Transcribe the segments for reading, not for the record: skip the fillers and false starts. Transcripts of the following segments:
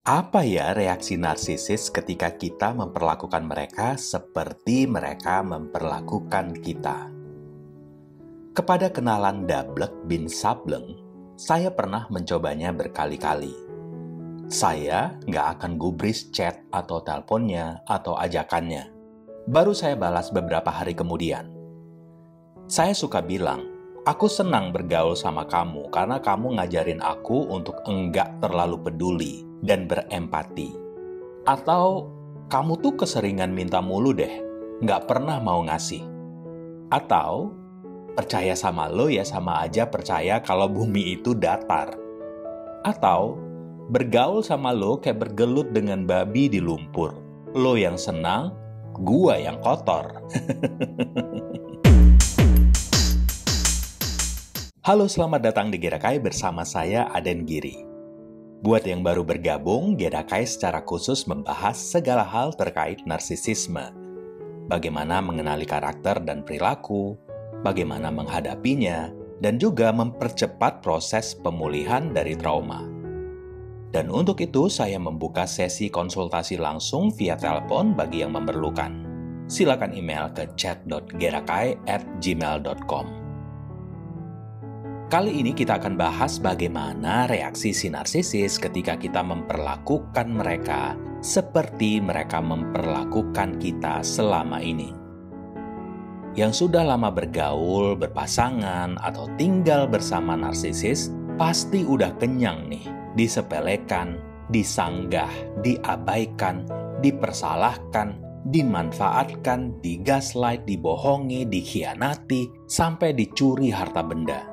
Apa ya reaksi narsisis ketika kita memperlakukan mereka seperti mereka memperlakukan kita? Kepada kenalan Dablek bin Sableng, saya pernah mencobanya berkali-kali. Saya nggak akan gubris chat atau teleponnya atau ajakannya. Baru saya balas beberapa hari kemudian. Saya suka bilang, aku senang bergaul sama kamu karena kamu ngajarin aku untuk enggak terlalu peduli dan berempati. Atau, kamu tuh keseringan minta mulu deh, nggak pernah mau ngasih. Atau, percaya sama lo ya sama aja percaya kalau bumi itu datar. Atau, bergaul sama lo kayak bergelut dengan babi di lumpur. Lo yang senang, gua yang kotor. Halo, selamat datang di Gerakai bersama saya Aden Giri. Buat yang baru bergabung, Gerakai secara khusus membahas segala hal terkait narsisisme. Bagaimana mengenali karakter dan perilaku, bagaimana menghadapinya, dan juga mempercepat proses pemulihan dari trauma. Dan untuk itu, saya membuka sesi konsultasi langsung via telepon bagi yang memerlukan. Silakan email ke chat.gerakai@gmail.com. Kali ini kita akan bahas bagaimana reaksi si narsisis ketika kita memperlakukan mereka seperti mereka memperlakukan kita selama ini. Yang sudah lama bergaul, berpasangan, atau tinggal bersama narsisis, pasti udah kenyang nih, disepelekan, disanggah, diabaikan, dipersalahkan, dimanfaatkan, digaslight, dibohongi, dikhianati, sampai dicuri harta benda.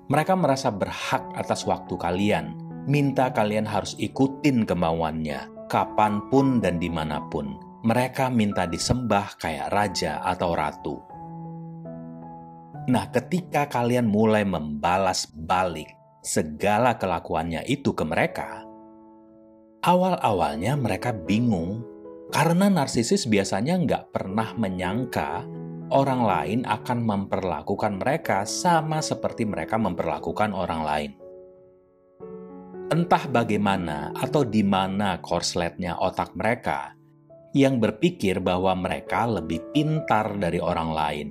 Mereka merasa berhak atas waktu kalian, minta kalian harus ikutin kemauannya, kapanpun dan dimanapun. Mereka minta disembah kayak raja atau ratu. Nah, ketika kalian mulai membalas balik segala kelakuannya itu ke mereka, awal-awalnya mereka bingung, karena narsisis biasanya nggak pernah menyangka orang lain akan memperlakukan mereka sama seperti mereka memperlakukan orang lain. Entah bagaimana atau di mana korsletnya otak mereka yang berpikir bahwa mereka lebih pintar dari orang lain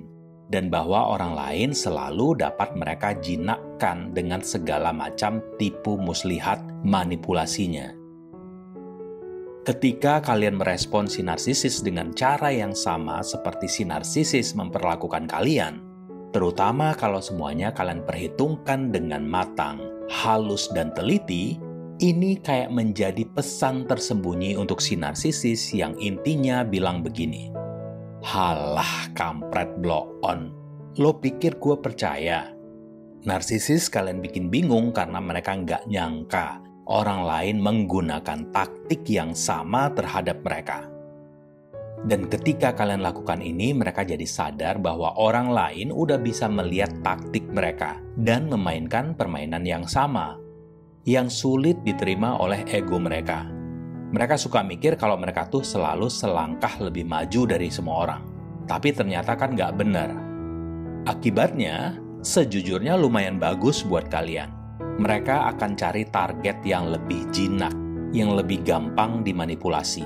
dan bahwa orang lain selalu dapat mereka jinakkan dengan segala macam tipu muslihat manipulasinya. Ketika kalian merespon si narsisis dengan cara yang sama seperti si narsisis memperlakukan kalian, terutama kalau semuanya kalian perhitungkan dengan matang, halus, dan teliti, ini kayak menjadi pesan tersembunyi untuk si narsisis yang intinya bilang begini, "Halah kampret blow on, lo pikir gue percaya?" Narsisis kalian bikin bingung karena mereka nggak nyangka orang lain menggunakan taktik yang sama terhadap mereka. Dan ketika kalian lakukan ini, mereka jadi sadar bahwa orang lain udah bisa melihat taktik mereka dan memainkan permainan yang sama, yang sulit diterima oleh ego mereka. Mereka suka mikir kalau mereka tuh selalu selangkah lebih maju dari semua orang. Tapi ternyata kan nggak benar. Akibatnya, sejujurnya lumayan bagus buat kalian. Mereka akan cari target yang lebih jinak, yang lebih gampang dimanipulasi.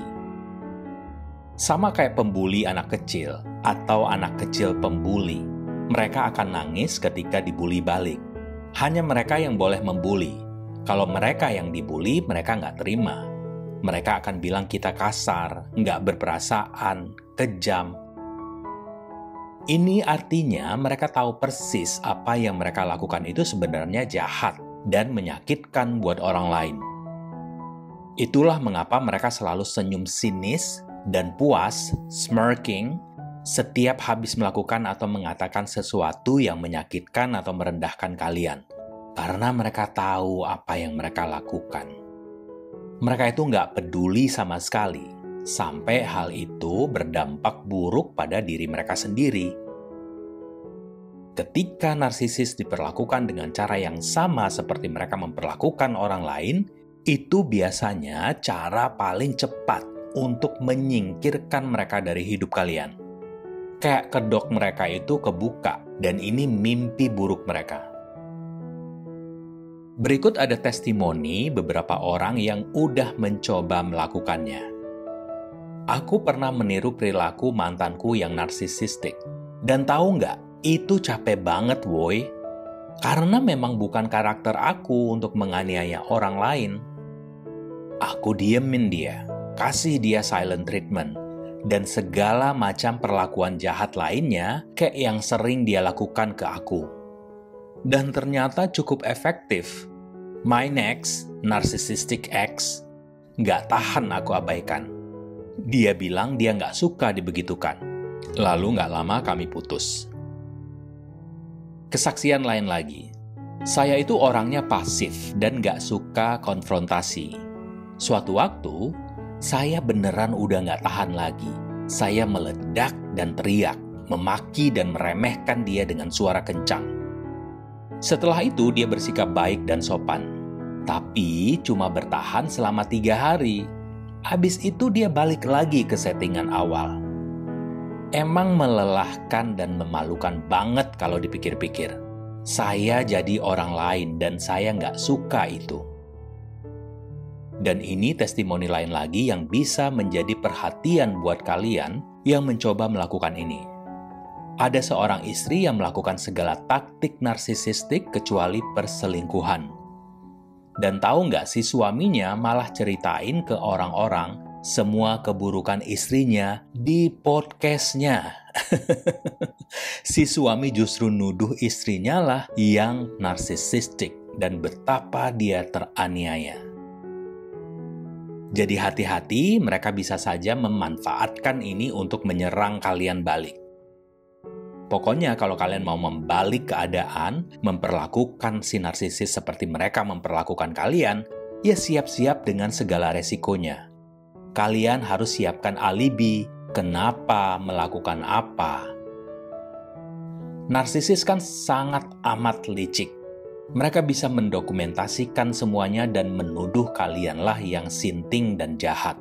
Sama kayak pembuli anak kecil atau anak kecil pembuli. Mereka akan nangis ketika dibuli balik. Hanya mereka yang boleh membuli. Kalau mereka yang dibuli, mereka nggak terima. Mereka akan bilang kita kasar, nggak berperasaan, kejam. Ini artinya mereka tahu persis apa yang mereka lakukan itu sebenarnya jahat dan menyakitkan buat orang lain. Itulah mengapa mereka selalu senyum sinis dan puas, smirking, setiap habis melakukan atau mengatakan sesuatu yang menyakitkan atau merendahkan kalian. Karena mereka tahu apa yang mereka lakukan. Mereka itu nggak peduli sama sekali, sampai hal itu berdampak buruk pada diri mereka sendiri. Ketika narsisis diperlakukan dengan cara yang sama seperti mereka memperlakukan orang lain, itu biasanya cara paling cepat untuk menyingkirkan mereka dari hidup kalian. Kayak kedok mereka itu kebuka, dan ini mimpi buruk mereka. Berikut ada testimoni beberapa orang yang udah mencoba melakukannya. Aku pernah meniru perilaku mantanku yang narsisistik. Dan tahu nggak, itu capek banget woy. Karena memang bukan karakter aku untuk menganiaya orang lain. Aku diemin dia, kasih dia silent treatment, dan segala macam perlakuan jahat lainnya kayak yang sering dia lakukan ke aku. Dan ternyata cukup efektif. My next, narcissistic ex, nggak tahan aku abaikan. Dia bilang dia nggak suka dibegitukan. Lalu nggak lama kami putus. Kesaksian lain lagi. Saya itu orangnya pasif dan nggak suka konfrontasi. Suatu waktu, saya beneran udah nggak tahan lagi. Saya meledak dan teriak, memaki dan meremehkan dia dengan suara kencang. Setelah itu dia bersikap baik dan sopan. Tapi cuma bertahan selama 3 hari. Habis itu dia balik lagi ke settingan awal. Emang melelahkan dan memalukan banget kalau dipikir-pikir. Saya jadi orang lain dan saya nggak suka itu. Dan ini testimoni lain lagi yang bisa menjadi perhatian buat kalian yang mencoba melakukan ini. Ada seorang istri yang melakukan segala taktik narsisistik kecuali perselingkuhan. Dan tahu nggak, si suaminya malah ceritain ke orang-orang semua keburukan istrinya di podcastnya. Si suami justru nuduh istrinya lah yang narsisistik dan betapa dia teraniaya. Jadi hati-hati, mereka bisa saja memanfaatkan ini untuk menyerang kalian balik. Pokoknya kalau kalian mau membalik keadaan, memperlakukan si narsisis seperti mereka memperlakukan kalian, ya siap-siap dengan segala resikonya. Kalian harus siapkan alibi, kenapa melakukan apa. Narsisis kan sangat amat licik. Mereka bisa mendokumentasikan semuanya dan menuduh kalianlah yang sinting dan jahat.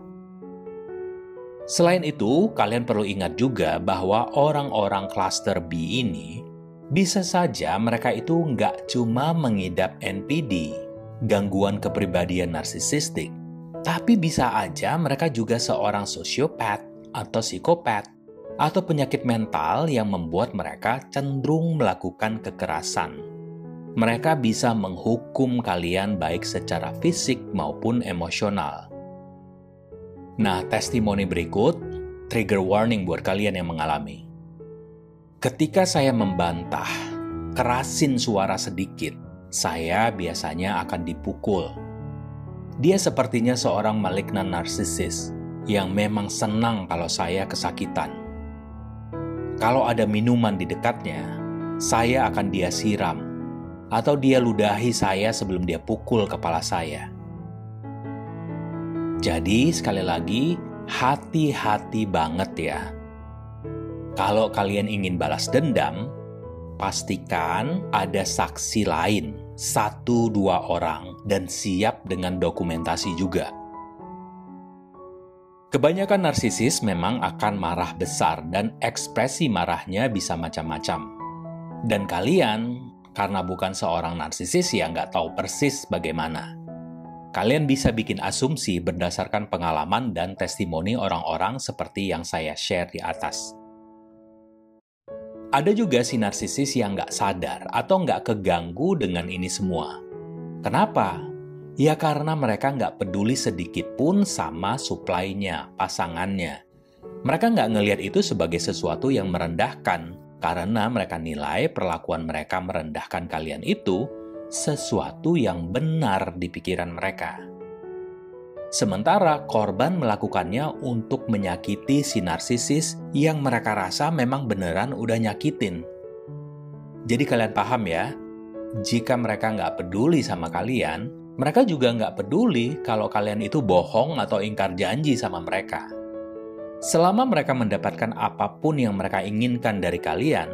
Selain itu, kalian perlu ingat juga bahwa orang-orang klaster B ini bisa saja mereka itu nggak cuma mengidap NPD, gangguan kepribadian narsisistik, tapi bisa aja mereka juga seorang sosiopat atau psikopat atau penyakit mental yang membuat mereka cenderung melakukan kekerasan. Mereka bisa menghukum kalian baik secara fisik maupun emosional. Nah, testimoni berikut, trigger warning buat kalian yang mengalami. Ketika saya membantah, kerasin suara sedikit, saya biasanya akan dipukul. Dia sepertinya seorang malignan narsisis yang memang senang kalau saya kesakitan. Kalau ada minuman di dekatnya, saya akan dia siram, atau dia ludahi saya sebelum dia pukul kepala saya. Jadi, sekali lagi, hati-hati banget ya. Kalau kalian ingin balas dendam, pastikan ada saksi lain, 1-2 orang, dan siap dengan dokumentasi juga. Kebanyakan narsisis memang akan marah besar dan ekspresi marahnya bisa macam-macam. Dan kalian, karena bukan seorang narsisis ya nggak tahu persis bagaimana. Kalian bisa bikin asumsi berdasarkan pengalaman dan testimoni orang-orang seperti yang saya share di atas. Ada juga si narsisis yang nggak sadar atau nggak keganggu dengan ini semua. Kenapa? Ya karena mereka nggak peduli sedikit pun sama supply-nya, pasangannya. Mereka nggak ngelihat itu sebagai sesuatu yang merendahkan, karena mereka nilai perlakuan mereka merendahkan kalian itu sesuatu yang benar di pikiran mereka. Sementara korban melakukannya untuk menyakiti si narsisis yang mereka rasa memang beneran udah nyakitin. Jadi kalian paham ya, jika mereka nggak peduli sama kalian, mereka juga nggak peduli kalau kalian itu bohong atau ingkar janji sama mereka. Selama mereka mendapatkan apapun yang mereka inginkan dari kalian,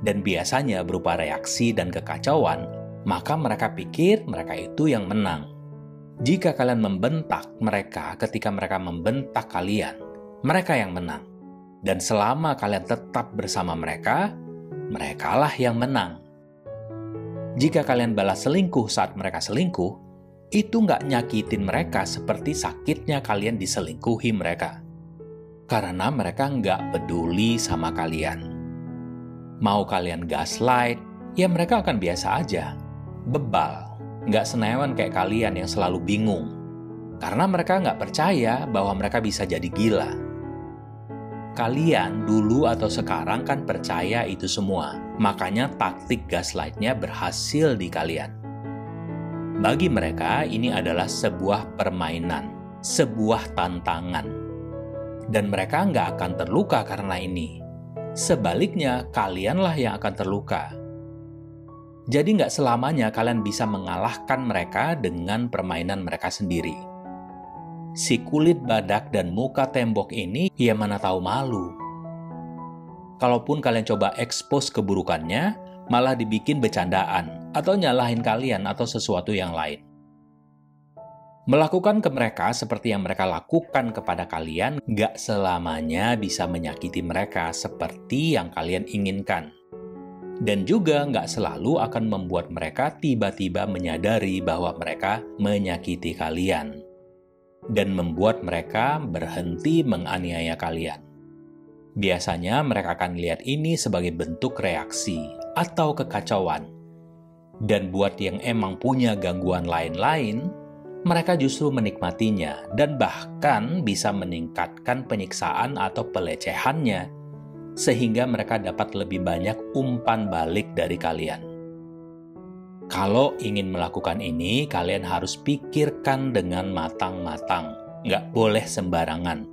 dan biasanya berupa reaksi dan kekacauan, maka mereka pikir mereka itu yang menang. Jika kalian membentak mereka ketika mereka membentak kalian, mereka yang menang. Dan selama kalian tetap bersama mereka, merekalah yang menang. Jika kalian balas selingkuh saat mereka selingkuh, itu nggak nyakitin mereka seperti sakitnya kalian diselingkuhi mereka. Karena mereka nggak peduli sama kalian. Mau kalian gaslight, ya mereka akan biasa aja. Bebal, nggak senewan kayak kalian yang selalu bingung. Karena mereka nggak percaya bahwa mereka bisa jadi gila. Kalian dulu atau sekarang kan percaya itu semua. Makanya taktik gaslight-nya berhasil di kalian. Bagi mereka, ini adalah sebuah permainan, sebuah tantangan. Dan mereka nggak akan terluka karena ini. Sebaliknya, kalianlah yang akan terluka. Jadi nggak selamanya kalian bisa mengalahkan mereka dengan permainan mereka sendiri. Si kulit badak dan muka tembok ini, ya mana tahu malu. Kalaupun kalian coba expose keburukannya, malah dibikin bercandaan, atau nyalahin kalian atau sesuatu yang lain. Melakukan ke mereka seperti yang mereka lakukan kepada kalian nggak selamanya bisa menyakiti mereka seperti yang kalian inginkan. Dan juga nggak selalu akan membuat mereka tiba-tiba menyadari bahwa mereka menyakiti kalian. Dan membuat mereka berhenti menganiaya kalian. Biasanya mereka akan lihat ini sebagai bentuk reaksi atau kekacauan. Dan buat yang emang punya gangguan lain-lain, mereka justru menikmatinya dan bahkan bisa meningkatkan penyiksaan atau pelecehannya, sehingga mereka dapat lebih banyak umpan balik dari kalian. Kalau ingin melakukan ini, kalian harus pikirkan dengan matang-matang. Nggak boleh sembarangan.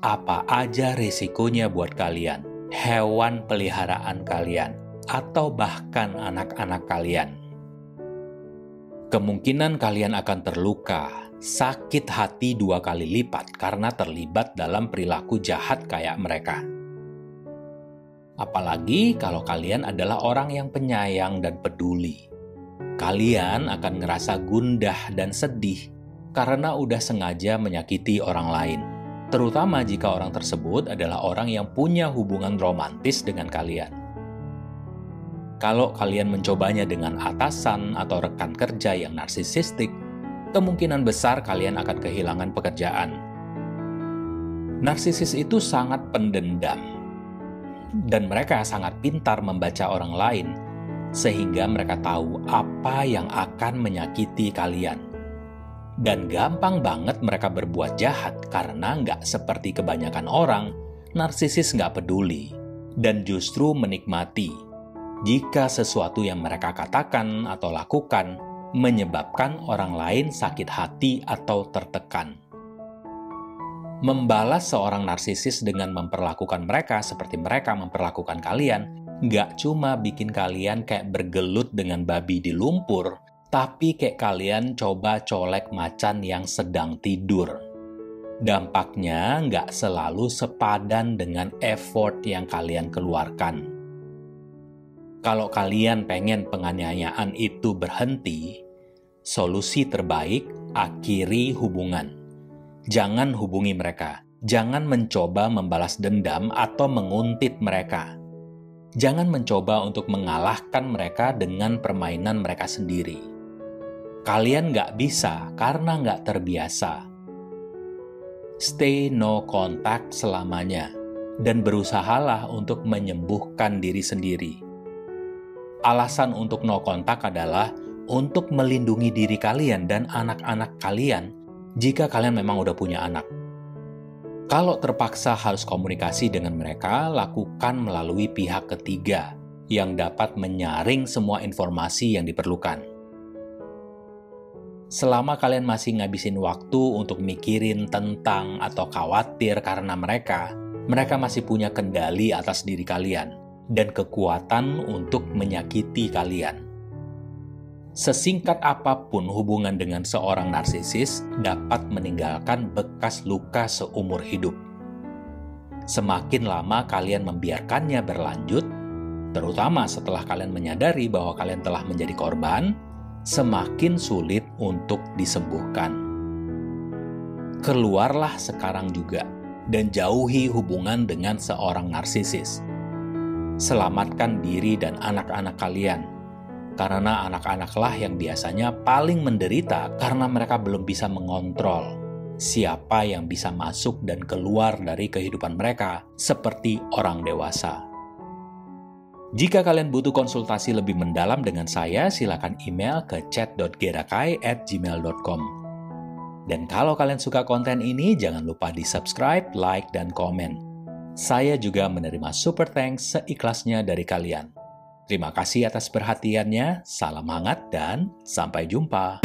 Apa aja risikonya buat kalian, hewan peliharaan kalian, atau bahkan anak-anak kalian. Kemungkinan kalian akan terluka, sakit hati 2 kali lipat karena terlibat dalam perilaku jahat kayak mereka. Apalagi kalau kalian adalah orang yang penyayang dan peduli. Kalian akan ngerasa gundah dan sedih karena udah sengaja menyakiti orang lain. Terutama jika orang tersebut adalah orang yang punya hubungan romantis dengan kalian. Kalau kalian mencobanya dengan atasan atau rekan kerja yang narsisistik, kemungkinan besar kalian akan kehilangan pekerjaan. Narsisis itu sangat pendendam, dan mereka sangat pintar membaca orang lain, sehingga mereka tahu apa yang akan menyakiti kalian. Dan gampang banget mereka berbuat jahat karena nggak seperti kebanyakan orang, narsisis nggak peduli, dan justru menikmati jika sesuatu yang mereka katakan atau lakukan menyebabkan orang lain sakit hati atau tertekan. Membalas seorang narsisis dengan memperlakukan mereka seperti mereka memperlakukan kalian, nggak cuma bikin kalian kayak bergelut dengan babi di lumpur, tapi kayak kalian coba colek macan yang sedang tidur. Dampaknya nggak selalu sepadan dengan effort yang kalian keluarkan. Kalau kalian pengen penganiayaan itu berhenti, solusi terbaik akhiri hubungan. Jangan hubungi mereka. Jangan mencoba membalas dendam atau menguntit mereka. Jangan mencoba untuk mengalahkan mereka dengan permainan mereka sendiri. Kalian nggak bisa karena nggak terbiasa. Stay no contact selamanya dan berusahalah untuk menyembuhkan diri sendiri. Alasan untuk no kontak adalah untuk melindungi diri kalian dan anak-anak kalian jika kalian memang udah punya anak. Kalau terpaksa harus komunikasi dengan mereka, lakukan melalui pihak ketiga yang dapat menyaring semua informasi yang diperlukan. Selama kalian masih ngabisin waktu untuk mikirin tentang atau khawatir karena mereka masih punya kendali atas diri kalian dan kekuatan untuk menyakiti kalian. Sesingkat apapun hubungan dengan seorang narsisis dapat meninggalkan bekas luka seumur hidup. Semakin lama kalian membiarkannya berlanjut, terutama setelah kalian menyadari bahwa kalian telah menjadi korban, semakin sulit untuk disembuhkan. Keluarlah sekarang juga dan jauhi hubungan dengan seorang narsisis. Selamatkan diri dan anak-anak kalian. Karena anak-anaklah yang biasanya paling menderita karena mereka belum bisa mengontrol siapa yang bisa masuk dan keluar dari kehidupan mereka seperti orang dewasa. Jika kalian butuh konsultasi lebih mendalam dengan saya, silakan email ke chat.gerakai@gmail.com. Dan kalau kalian suka konten ini, jangan lupa di-subscribe, like, dan komen. Saya juga menerima super thanks seikhlasnya dari kalian. Terima kasih atas perhatiannya, salam hangat, dan sampai jumpa.